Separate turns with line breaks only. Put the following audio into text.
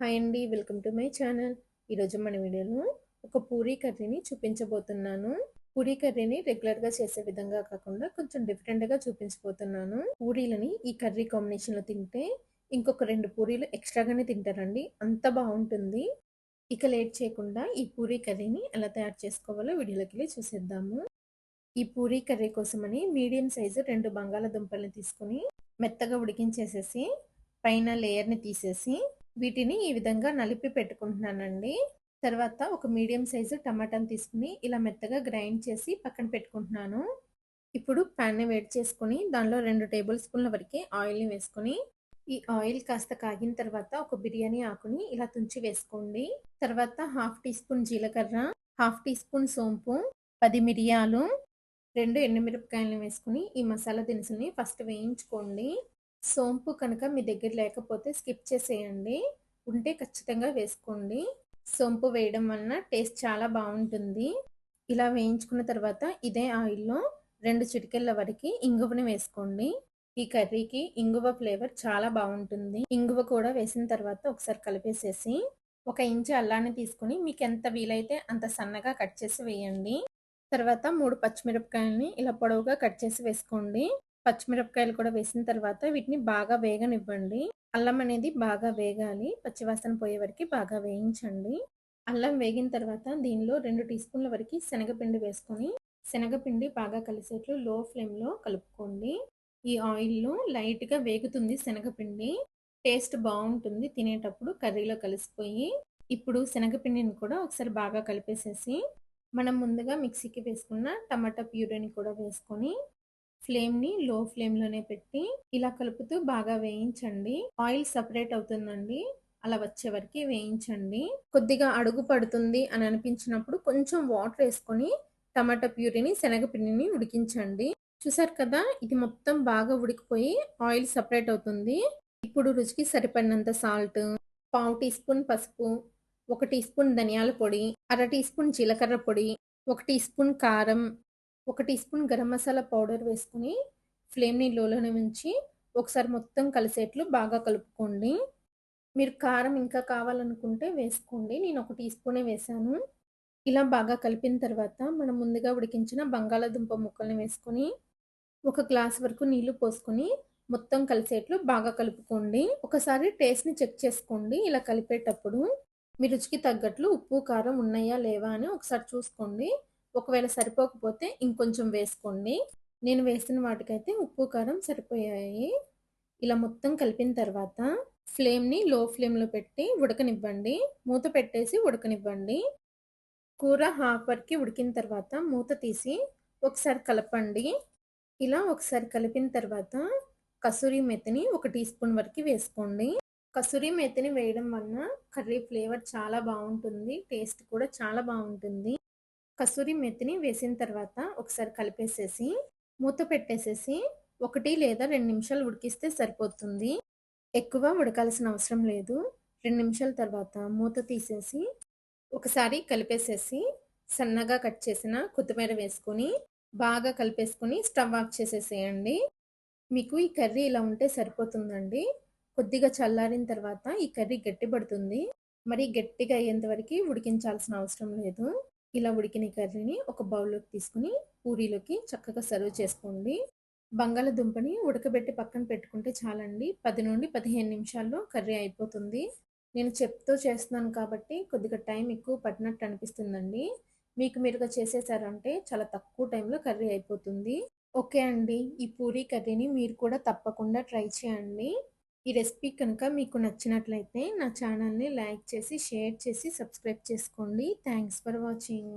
Hi అండి. Welcome to my channel. ఈరోజు మన వీడియోలో ఒక పూరీ కర్రీని చూపించబోతున్నాను. పూరీ కర్రీని రెగ్యులర్‌గా చేసే విధంగా కాకుండా కొంచెం డిఫరెంట్‌గా చూపించబోతున్నాను. పూరీలని ఈ కర్రీ కాంబినేషన్‌లో తింటే ఇంకొక 2 పూరీలు ఎక్స్‌ట్రాగానే తింటారండి. అంత బావుంటుంది. ఇక లేట్ చేయకుండా ఈ పూరీ కర్రీని ఎలా తయారు చేసుకోవాలో వీడియోలోకెళ్ళి చూసేద్దాము. ఈ పూరీ కర్రీ కోసమని మీడియం సైజు 2 బంగాళాదుంపల్ని తీసుకొని మెత్తగా ఉడికించేసేసి పైన లేయర్‌ని తీసేసి వీటిని ఈ విధంగా నలిపి పెట్టుకుంటున్నానండి. తర్వాత ఒక మీడియం సైజు టమాటాని తీసుకొని ఇలా మెత్తగా గ్రైండ్ చేసి పక్కన పెట్టుకుంటున్నాను. ఇప్పుడు ప్యాన్‌ని వేడి చేసుకొని దానిలో 2 టేబుల్ స్పూన్ల వరకి ఆయిల్‌ని వేసుకొని ఈ ఆయిల్ కాస్త కాగిన తర్వాత ఒక బిర్యానీ ఆకుని ఇలా తుంచి వేసుకోండి. తర్వాత హాఫ్ టీ స్పూన్ జీలకర్ర, హాఫ్ టీ స్పూన్ సోంపు, 10 మిరియాలు, 2 ఎండుమిరపకాయలను వేసుకొని ఈ మసాలా దినుసుల్ని ఫస్ట్ వేయించుకోండి. సోంపు కనుక మీ దగ్గర లేకపోతే స్కిప్ చేసేయండి. ఉంటే ఖచ్చితంగా వేసుకోండి. సోంపు వేయడం వలన టేస్ట్ చాలా బావుంటుంది. ఇలా వేయించుకున్న తర్వాత ఇదే ఆయిల్‌లో 2 చిటికెళ్ళ వరకి ఇంగువని వేసుకోండి. ఈ కర్రీకి ఇంగువ ఫ్లేవర్ చాలా బావుంటుంది. ఇంగువ కూడా వేసిన తర్వాత ఒకసారి కలిపేసేసి 1 ఇంచు అల్లాన్ని తీసుకొని మీకెంత వీలైతే అంత సన్నగా కట్ చేసి వేయండి. తర్వాత 3 పచ్చిమిరపకాయలని ఇలా పొడవుగా కట్ చేసి వేసుకోండి. పచ్చిమిరపకాయలు కూడా వేసిన తర్వాత వీటిని బాగా వేగనివ్వండి. అల్లం అనేది బాగా వేగాలి. పచ్చివాసన పోయే వరకి బాగా వేయించండి. అల్లం వేగిన తర్వాత దీనిలో 2 టీ స్పూన్ల వరకి శనగపిండి వేసుకొని, శనగపిండి బాగా కలిసేట్లు లో ఫ్లేమ్‌లో కలుపుకోండి. ఈ ఆయిల్‌లో లైట్‌గా వేగుతుంది శనగపిండి. టేస్ట్ బావుంటుంది తినేటప్పుడు కర్రీలో కలిసిపోయి. ఇప్పుడు శనగపిండిని కూడా ఒకసారి బాగా కలిపేసేసి, మనం ముందుగా మిక్సీకి వేసుకున్న టమాటా ప్యూరీని కూడా వేసుకొని ఫ్లేమ్‌ని లో ఫ్లేమ్‌లోనే పెట్టి ఇలా కలుపుతూ బాగా వేయించండి. ఆయిల్ సెపరేట్ అవుతుందండి. అలా వచ్చే వరకి వేయించండి. కొద్దిగా అడుగు పడుతుంది అని అనిపించినప్పుడు కొంచెం వాటర్ ఏసుకొని టమాటా ప్యూరీని, శనగపిండిని ఉడికించండి. చూసారు కదా! ఇది మొత్తం బాగా ఉడికిపోయి ఆయిల్ సెపరేట్ అవుతుంది. ఇప్పుడు రుచికి సరిపడినంత సాల్ట్, పావు టీ స్పూన్ పసుపు, 1 టీ స్పూన్ ధనియాల పొడి, అర టీ స్పూన్ జీలకర్ర పొడి, 1 టీ స్పూన్ కారం, 1 teaspoon garam masala powder వేసుకొని ఫ్లేమ్‌ని లోలోనే ఉంచి ఒకసారి మొత్తం కలిసేట్లు బాగా కలుపుకోండి. మీరు కారం ఇంకా కావాలనుకుంటే వేసుకోండి. నేను 1 టీ స్పూనే వేశాను. ఇలా బాగా కలిపిన తర్వాత మనం ముందుగా ఉడికించిన బంగాళాదుంప ముక్కల్ని వేసుకొని, ఒక గ్లాస్ వరకు నీళ్లు పోసుకొని మొత్తం కలిసేట్లు బాగా కలుపుకోండి. ఒకసారి టేస్ట్‌ని చెక్ చేసుకోండి ఇలా కలిపేటప్పుడు. మీ రుచికి తగ్గట్లు ఉప్పు, కారం ఉన్నాయా లేవా అని ఒకసారి చూసుకోండి. ఒకవేళ సరిపోకపోతే ఇంకొంచెం వేసుకోండి. నేను వేసిన వాటికైతే ఉప్పు, కారం సరిపోయాయి. ఇలా మొత్తం కలిపిన తర్వాత ఫ్లేమ్‌ని లో ఫ్లేమ్‌లో పెట్టి ఉడకనివ్వండి. మూత పెట్టేసి ఉడకనివ్వండి. కూర హాఫ్ వరకి ఉడికిన తర్వాత మూత తీసి ఒకసారి కలపండి. ఇలా ఒకసారి కలిపిన తర్వాత కసూరి మేతిని 1 టీ స్పూన్ వరకి వేసుకోండి. కసూరి మేతిని వేయడం వలన కర్రీ ఫ్లేవర్ చాలా బావుంటుంది. టేస్ట్ కూడా చాలా బావుంటుంది. కసూరి మేతిని వేసిన తర్వాత ఒకసారి కలిపేసేసి, మూత పెట్టేసేసి 1 లేదా 2 నిమిషాలు ఉడికిస్తే సరిపోతుంది. ఎక్కువ ఉడకాల్సిన అవసరం లేదు. 2 నిమిషాల తర్వాత మూత తీసేసి, ఒకసారి కలిపేసేసి, సన్నగా కట్ చేసిన కొత్తిమీర వేసుకొని, బాగా కలిపేసుకొని స్టవ్ ఆఫ్ చేసేసేయండి. మీకు ఈ కర్రీ ఇలా ఉంటే సరిపోతుందండి. కొద్దిగా చల్లారిన తర్వాత ఈ కర్రీ గట్టిపడుతుంది. మరి గట్టిగా అయ్యేంత వరకి ఉడికించాల్సిన అవసరం లేదు. ఇలా ఉడికిన కర్రీని ఒక బౌల్‌లోకి తీసుకొని పూరీలోకి చక్కగా సర్వ్ చేసుకోండి. బంగాళాదుంపని ఉడకబెట్టి పక్కన పెట్టుకుంటే చాలండి. 10-15 నిమిషాల్లో కర్రీ అయిపోతుంది. నేను చెప్తూ చేస్తున్నాను కాబట్టి కొద్దిగా టైం ఎక్కువ పట్టినట్టు అనిపిస్తుందండి. మీకు మీరుగా చేసేసారంటే చాలా తక్కువ టైంలో కర్రీ అయిపోతుంది. ఓకే అండి. ఈ పూరీ కర్రీని మీరు కూడా తప్పకుండా ట్రై చేయండి. ఈ రెసిపీ కనుక మీకు నచ్చినట్లయితే నా ఛానల్‌ని లైక్ చేసి, షేర్ చేసి, సబ్స్క్రైబ్ చేసుకోండి. Thanks for watching.